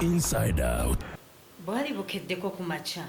Inside Out. Bwali bukeddeko ku makya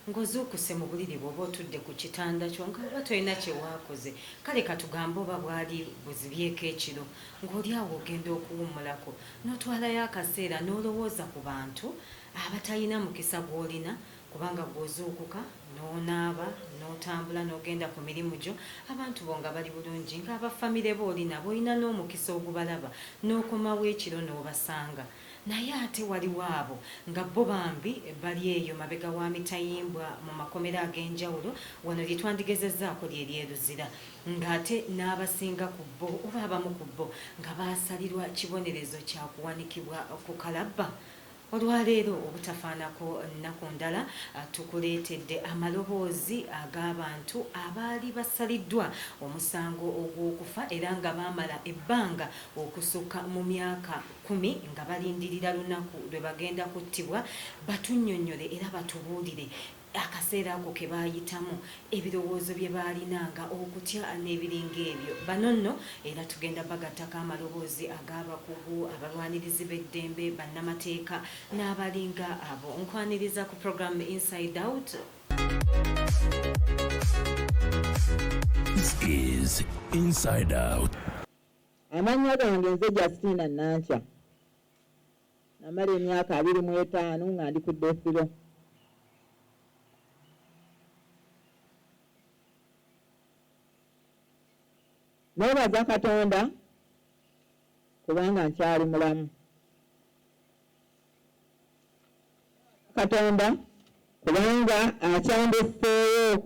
ng'ozuukuse mu buliri bw'oba otudde ku kitanda kyo nga oba tolina kye waakoze kale katugambe oba bwali buzibyeko ekiro ng'oli awo ogenda okuwummulako n'otwalayo akaseera n'olowooza ku bantu abatalina mukisa gw'olina kubanga gw'ozuukuka n'onaaba n'otambula n'ogenda ku mirimu gyo abantu bo nga bali bulungi ng'abafamire booli nabo olina n'omukisa ogubalaba n'okomawo ekiro n'obasanga naye ate waliwo abo nga bo bambi bali eyo mabega wa mitayimbwa mu makomera ag'enjawulo wano lye twandigezezzaako lyeri Luzira ng'ate n'abasinga ku bo oba abamu ku bo nga baasalirwa kibonerezo kya kuwanikibwa ku kalabba. Olwaleero obutafaanako nnaku ndala tukuleetedde amaloboozi ag'abantu abaali basaliddwa omusango ogw'okufa era nga baamala ebbanga okusukka mu myaka 10 nga balindirira lunaku lwe bagenda kuttibwa. Batunnyonnyole era batubuulire akaseera ako ke baayitamu ebirowoozo bye baalinanga okutya n'ebiringa ebyo. Bano nno era tugenda bagattako amaloboozi ag'abakugu abalwanirizi b'eddembe bannamateeka n'abalinga abo. Nkwaniriza ku program Inside Out. This is Inside Out. Amannya gange nze Justina Nankya. Namala emyaka 25 nga ndi ku ddefiro. Nebaza Katonda kubanga nkyali mulamu. Katonda kubanga akyandesseeyo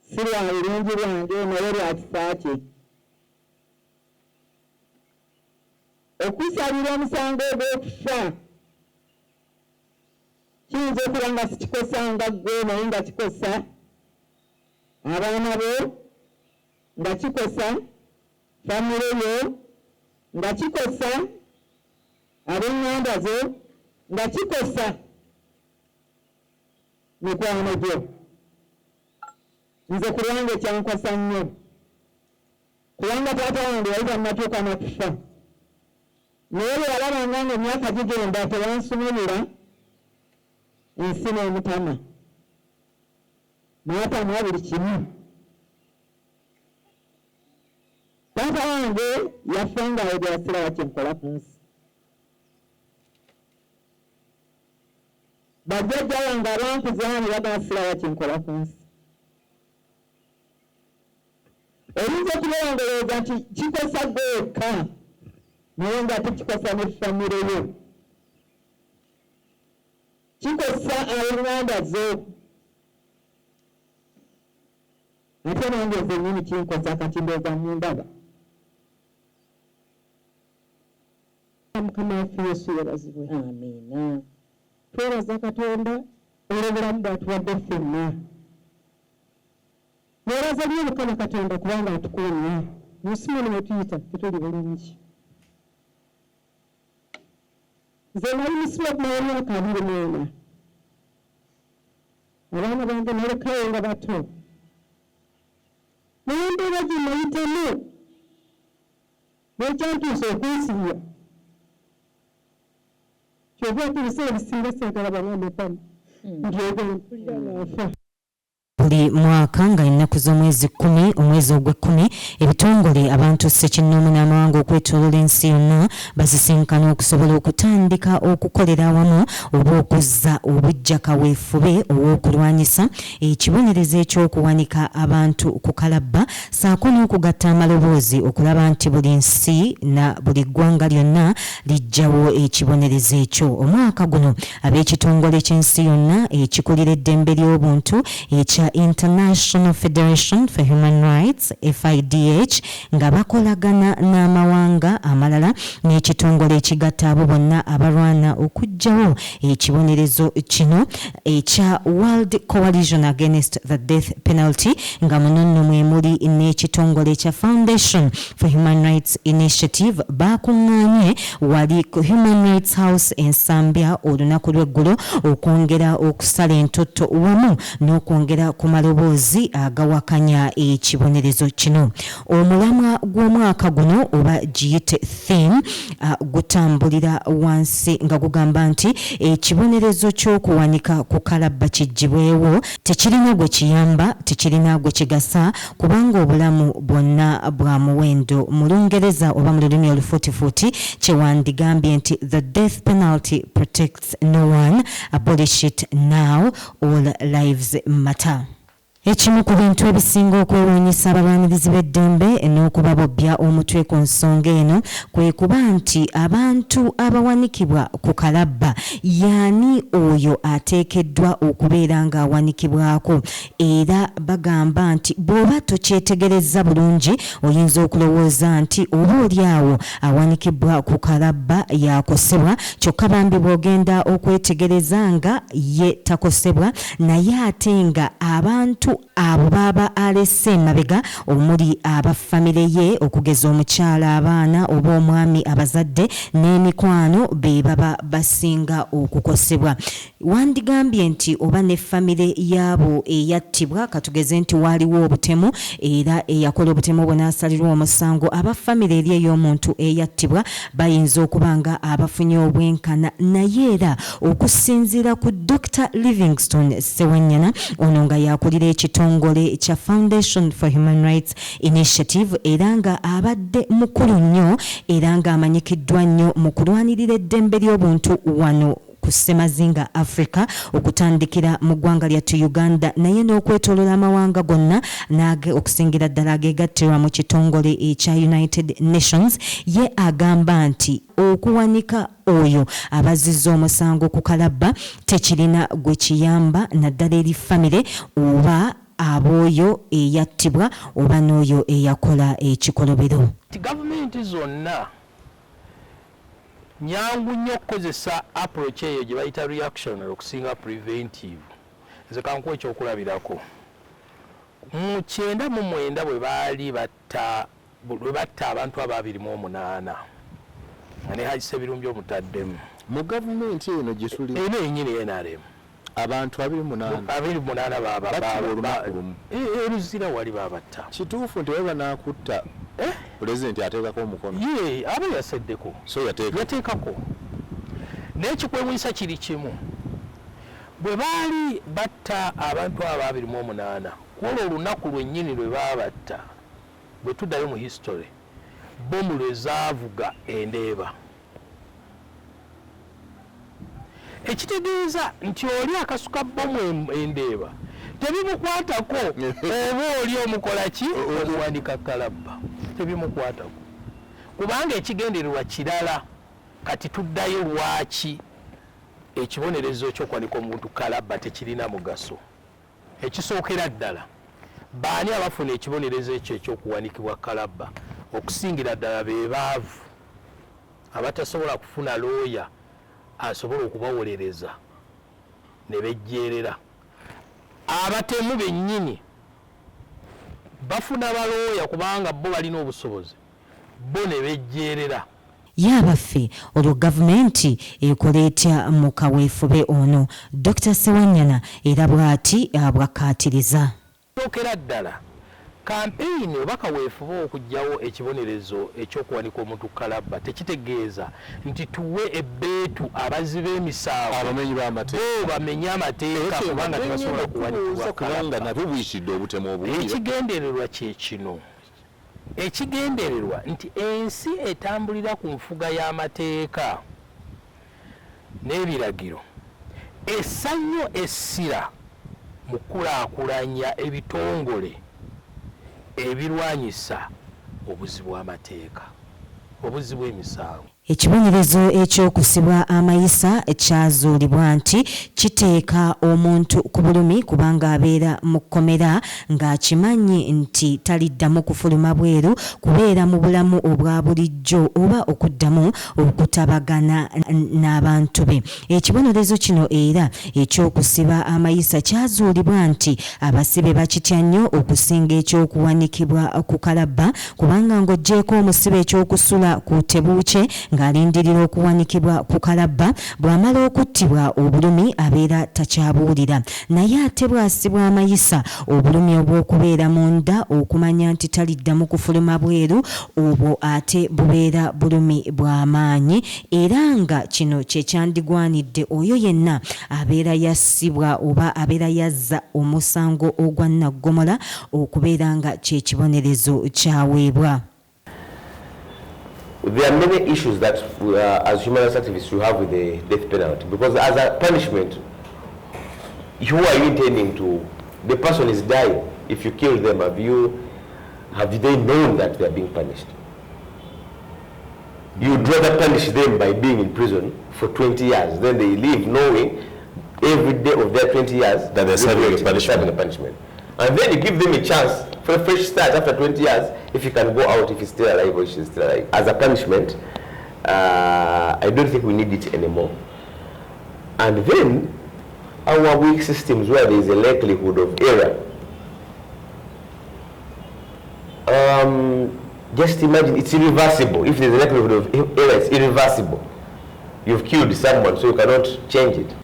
si lwa bulungi bwange naye lwa kisa kye. Okusalira omusango ogw'okufa kiyinza okuba nga sikikosa nga ggwe naye nga kikosa abaana bo, nga kikosa famire yo, nga kikosa ab'eŋŋanda zo, nga kikosa mikwano gyo. Nze ku lwange kyankosa nnyo kubanga taata wange yali tamatuuka na kufa naye bwe yalabanga nga emyaka gigenda tebansumulira ensi n'omutama n'atamwa buli kimu. Taata wange yafa ng'ayogera siraba kye nkola ku nsi. Bajjajja wange abankuzaala ne bagamba siraba kye nkola ku nsi. Oyinza okulowooza nti kikosa gweka naye nga tekikosa ne famire yo, kikosa ab'eŋŋanda zo. Ate nange nze nnyini kinkosa kati ndooza mundaba. Mukama waffe Yesu yeebazibwe. Amiina. Twebaza Katonda olw'obulamu bw'atuwadde ffenna. Neebaza nnyo Mukama Katonda kubanga atukuumye. Mu nsi muno mwe tuyita tetuli bulungi. Nze nali musibe okumala emyaka 24. Abaana bange nalekayo nga bato. Naye embeera gye nayitamu n'ekyantuusa okwesibya. Kyova ebiseera ebisinga saagala baŋŋambe pamo ndyogera mpulira ng'afa. Buli mwaka nga ennaku z'omwezi 10 omwezi ogw'ekkumi ebitongole abantu ssekinnoomu n'amawanga okwetooloola ensi yonna bazisinkana okusobola okutandika okukolera awamu oba okuzza obujjakaweefube ow'okulwanyisa ekibonerezo eky'okuwanika abantu ku kalabba ssaako n'okugatta amaloboozi okulaba nti buli nsi na buli ggwanga lyonna lijjawo ekibonerezo ekyo. Omwaka guno ab'ekitongole ky'ensi yonna ekikulira eddembe ly'obuntu ekya International Federation for Human Rights FIDH nga bakolagana n'amawanga amalala n'ekitongole ekigatta abo bonna abalwana okuggyawo ekibonerezo kino ekya World Coalition Against the Death Penalty nga muno nno mwe muli n'ekitongole ekya Foundation for Human Rights Initiative bakuŋŋaanye wali ku Human Rights House Ensambya olunaku lw'eggulo okwongera okusala entoto wamu n'okwongera ku maloboozi agawakanya ekibonerezo kino. Omulamwa gw'omwaka guno oba giyite theme gutambulira wansi nga gugamba nti ekibonerezo ky'okuwanika ku kalabba kijjibwewo tekirina gwe kiyamba, tekirina gwe kigasa kubanga obulamu bwonna bwa muwendo. Mu Lungereza oba mu lulimi olufuutifuuti kyewandigambye nti the death penalty protects no one, abolish it now, all lives matter. Ekimu ku bintu ebisinga okwewuunyisa abalwanirizi b'eddembe n'okubabobya omutwe ku nsonga eno kwe kuba nti abantu abawanikibwa ku kalabba yaani oyo ateekeddwa okubeera ng'awanikibwako, era bagamba nti bw'oba tokyetegereza bulungi oyinza okulowooza nti oba oli awo awanikibwa ku kalabba yakosebwa, kyokka bambi bw'ogenda okwetegereza nga ye takosebwa naye ate nga abantu abo baba alese emabega omuli abafamire ye okugeza omukyala, abaana oba omwami, abazadde n'emikwano be baba basinga okukosebwa. Wandigambye nti oba ne famire yaabo eyattibwa, katugeze nti waaliwo obutemu era eyakola obutemu bwe n'asalirwa omusango, abafamire eri ey'omuntu eyattibwa bayinza okuba nga abafunye obwenkana, naye era okusinziira ku Dr. Livingstone Ssewanyana ono nga yakulira ekitongole kya Foundation for Human Rights Initiative era nga abadde mukulu nnyo era nga amanyikiddwa nnyo mu kulwanirira eddembe ly'obuntu wano ku Ssemazinga Africa okutandikira mu ggwanga lyattu Uganda naye n'okwetoolola amawanga gonna okusingira ddala ageegattirwa mu kitongole ekya United Nations. Ye agamba nti okuwanika oyo abazizza omusango ku kalabba tekirina gwe kiyamba naddala eri famire oba ab'oyo eyattibwa oba n'oyo eyakola ekikolobero. Gavumenti zonna nyangu nnyo okukozesa approach eyo gye bayita reactionary okusinga preventive. Nze kankuwa ekyokulabirako. Mu 1999 bwe batta abantu 228 nga ne Hajji Sebirumbi omutaddemu. Mu gavumenti eno gye tuli eno yennyini NRM abantu 28 baba Luzira wali babatta. Kituufu nti baba nakutta Pulezidenti ateekako omukono. Ye aba yaseddeko. So yateekako. N'ekikwewuunyisa kiri kimu. Bwe baali batta abantu 228 kwolwo olunaku lwennyini lwe baabatta bwe tuddayo mu history bomu lwe zaavuga endeeba. Ekitegeeza nti oli akasuka bomu endeeba tebimukwatako oba oli omukola ki okuwanika kalabba tebimukwatako kubanga ekigendererwa kirala. Kati tuddayo lwaki ekibonerezo ky'okwanika omuntu kalabba tekirina mugaso. Ekisookera ddala baani abafuna ekibonerezo ekyo ekyokuwanikibwa kalabba okusingira ddala be baavu abatasobola kufuna looya asobola okubawolereza ne bejjeerera. Abatemu bennyini bafuna balooya kubanga bo balina obusobozi bo ne bejjeerera. Yabaffe olwo gavumenti ekola etya mu kaweefube ono. Dr. Ssewanyana era bw'ati bwakkaatiriza. Sookera ddala kampeyini oba kaweefube okugyawo ekibonerezo ekyokuwanika omuntu kalabba tekitegeeza nti tuwe ebbeetu abazzi b'emisango abamenyi b'amateeka bamenye amateeka kubanga tebasobola kuwanikibwa kubanga nabyo buyisudde obutemu obungi. Ekigendererwa kye kino. Ekigendererwa nti ensi etambulira ku nfuga y'amateeka n'ebiragiro essa nnyo essira mu kulaakulanya ebitongole ebirwanyisa obuzzi bw'amateeka, obuzzi bw'emisango. Ekibonerezo ekyokusibwa amayisa kyazuulibwa nti kiteeka omuntu ku bulumi kubanga abeera mu kkomera ng'akimanyi nti taliddamu kufuluma bweru kubeera mu bulamu obwa bulijjo oba okuddamu okutabagana n'abantu be. Ekibonerezo kino era ekyokusiba amayisa kyazuulibwa nti abasibe bakitya nnyo okusinga ekyokuwanikibwa ku kalabba kubanga ng'oggyeko omusibe ekyokusula ku tebuukye ng'alindirira okuwanikibwa ku kalabba bw'amala okuttibwa obulumi abeera takyabuulira naye ate bw'asibwa amayisa obulumi obw'okubeera munda okumanya nti taliddamu kufuluma bweru obwo ate bubeera bulumi bw'amaanyi era nga kino kyekyandigwanidde oyo yenna abeera yassibwa oba abeera yazza omusango ogwa naggomola okubeera nga kyekibonerezo kyaweebwa. There are many issues that as human rights activists you have with the death penalty, because as a punishment, who are you intending to? The person is dying. If you kill them, have they known that they are being punished? You'd rather punish them by being in prison for 20 years, then they leave knowing every day of their 20 years that they're serving a punishment. And then you give them a chance for a fresh start after 20 years, if he can go out, if he's still alive or she's still alive. As a punishment, I don't think we need it anymore. And then, our weak systems where there is a likelihood of error. Just imagine, it's irreversible. If there's a likelihood of error, it's irreversible. You've killed someone, so you cannot change it.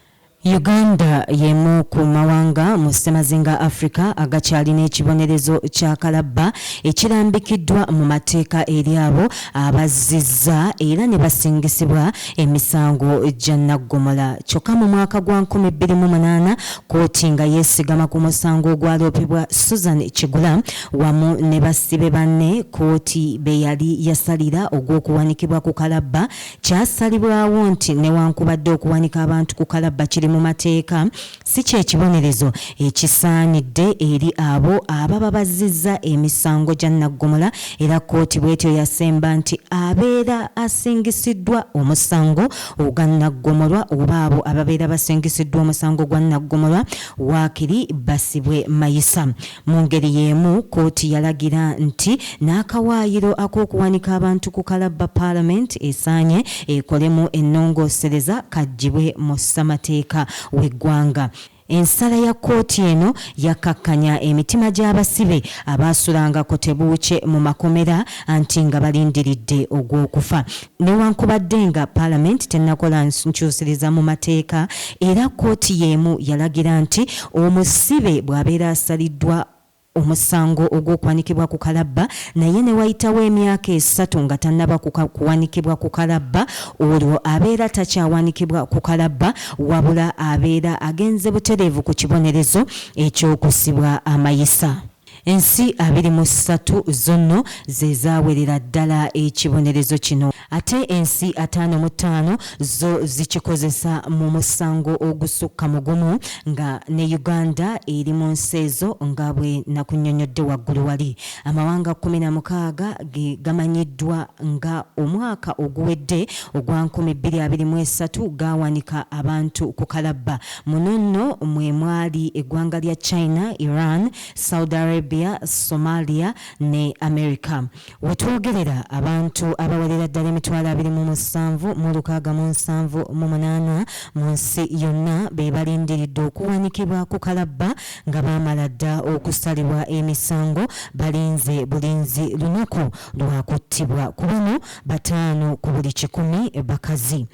Uganda yemu ku mawanga mu ssemazinga Africa agakyalina ekibonerezo kya kalabba ekirambikiddwa mu mateeka eri abo abazizza era ne basingisibwa emisango gya naggomola. Kyokka mu mwaka gwa 2008 kooti nga yeesigama ku musango ogwaloopebwa Susan Kigula wamu ne basibe banne kooti be yali yasalira ogw'okuwanikibwa ku kalabba kyasalibwawo nti newankubadde okuwanika abantu ku kalabba kiri mu mateeka si kyekibonerezo ekisaanidde eri abo ababa bazizza emisango gya naggomola era kooti bwetyo yasemba nti abeera asingisiddwa omusango ogwa naggomolwa oba abo ababeera basingisiddwa omusango gwa naggomolwa waakiri basibwe mayisa. Mu ngeri y'emu kooti yalagira nti n'akawaayiro ak'okuwanika abantu ku kalabba Parliament esaanye ekolemu ennongoosereza kaggyibwe mu ssamateeka w'eggwanga. Ensala ya kooti eno yakakkanya emitima gy'abasibe abaasulangako tebuuke mu makomera anti nga balindiridde ogw'okufa. Newankubadde nga Parliament tennakola nkyusiriza mu mateeka era kooti y'emu yalagira nti omusibe bw'abeera asaliddwa omusango ogw'okuwanikibwa ku kalabba naye ne wayitawo emyaka 3 nga tannaba kuwanikibwa ku kalabba olwo abeera takyawanikibwa ku kalabba wabula abeera agenze butereevu ku kibonerezo ekyokusibwa amayisa. Ensi 23 zonno ze zaawerera ddala ekibonerezo kino ate ensi 55 zo zikikozesa mu musango ogusukka mugumu nga ne Uganda eri mu nsi ezo nga bwe nakunnyonnyodde waggulu wali. Amawanga 16 gamanyiddwa nga omwaka oguwedde ogwa 2023 gawanika abantu ku kalabba. Muno nno mwe mwali eggwanga lya China, Iran, Saudi Arabia, Somalia ne America. Wetwogerera abantu abawerera ddala emitwalo 27,678 mu nsi yonna be balindiridde okuwanikibwa ku kalabba nga baamala dda okusalibwa emisango balinze bulinzi lunaku lwa kuttibwa ku bano 5 ku buli 100 bakazi.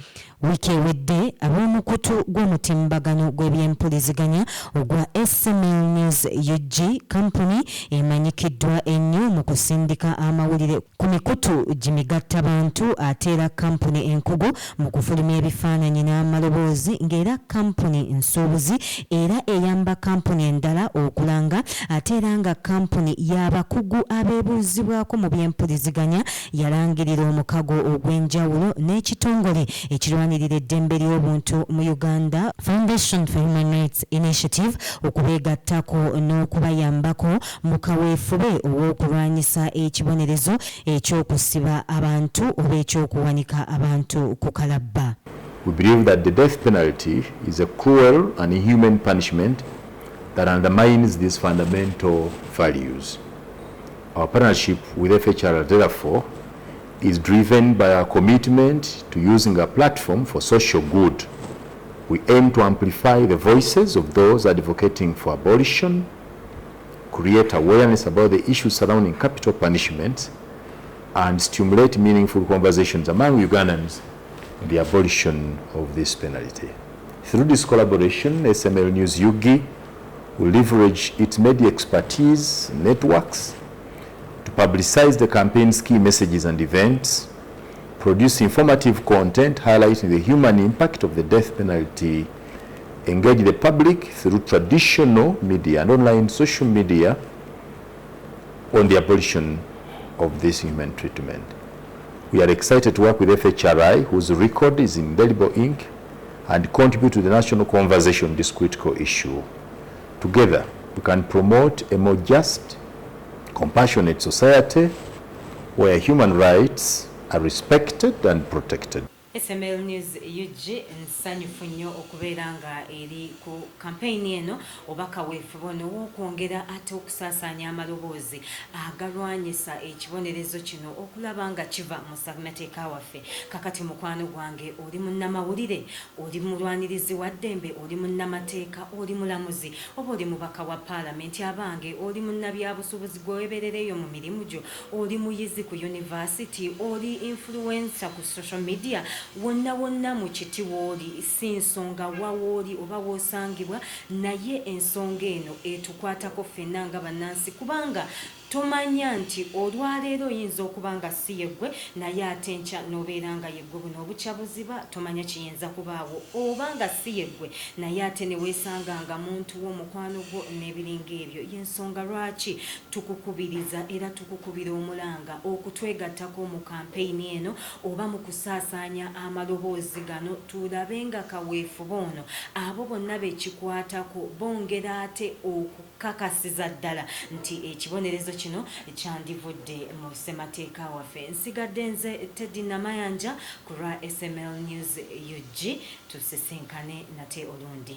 Wiiki ewedde ab'omukutu gw'omutimbagano gw'ebyempuliziganya ogwa SML News UG Company emanyikiddwa ennyo mu kusindika amawulire ku mikutu gimigatta bantu ate era kampuni enkugu mu kufuluma ebifaananyi n'amaloboozi ng'era kampuni nsuubuzi era eyamba kampuni endala okulanga ate era nga kampuni y'abakugu abeebuuzibwako mu byempuliziganya yalangirira omukago ogw'enjawulo n'ekitongole ekirwanirira eddembe ly'obuntu mu Uganda Foundation for Human Rights Initiative okubeegattako n'okubayambako mu kaweefube ow'okulwanyisa ekibonerezo ekyokusiba abantu oba ekyokuwanika abantu ku kalabba. We believe that the death penalty is a cruel and inhuman punishment that undermines these fundamental values. Our partnership with FHR, therefore, is driven by our commitment to using a platform for social good. We aim to amplify the voices of those advocating for abolition, create awareness about the issues surrounding capital punishment, and stimulate meaningful conversations among Ugandans on the abolition of this penalty. Through this collaboration, SML News UGI will leverage its media expertise networks to publicize the campaign's key messages and events, produce informative content highlighting the human impact of the death penalty, engage the public through traditional media and online social media on the abolition of this human treatment. We are excited to work with FHRI, whose record is in indelible ink, and contribute to the national conversation on this critical issue. Together, we can promote a more just, compassionate society where human rights are respected and protected. SML News UG nsanyufu nnyo okubeera nga eri ku kampeyini eno obaka weefubono w'okwongera ate okusaasaanya amaloboozi agalwanyisa ekibonerezo kino okulaba nga kiva mu ssemateeka waffe. Kakati mukwano gwange, oli munnamawulire, oli mulwanirizi wa ddembe, oli munnamateeka, oli mulamuzi, oba oli mubaka wa paalamenti, abange oli munnabyabusuubuzi gweweeberereyo mu mirimu gyo, oli muyizi ku yunivasity, oli influencer ku social media, wonna mu kiti w'oli, si nsonga wa w'oli oba w'osangibwa, naye ensonga eno etukwatako ffenna nga bannansi, kubanga tomanya nti olwaleero oyinza okuba nga si yeggwe, naye ate enkya n'obeera nga yeggwe. Buno obukya buziba, tomanya kiyinza kubaawo, oba nga si yeggwe naye ate ne weesanga nga muntu w'omukwano gwo n'ebiringa ebyo. Y'ensonga lwaki tukukubiriza era tukukubira omulanga okutwegattako mu kampeyini eno oba mu kusaasaanya amaloboozi gano, tulabe nga kaweefuba ono abo bonna bekikwatako bongera ate okukakasiza ddala nti ekibonerezo kino kyandivudde mu ssemateeka waffe. Nsigadde nze Teddy Namayanja ku lwa SML News UG, tusisinkane nate olundi.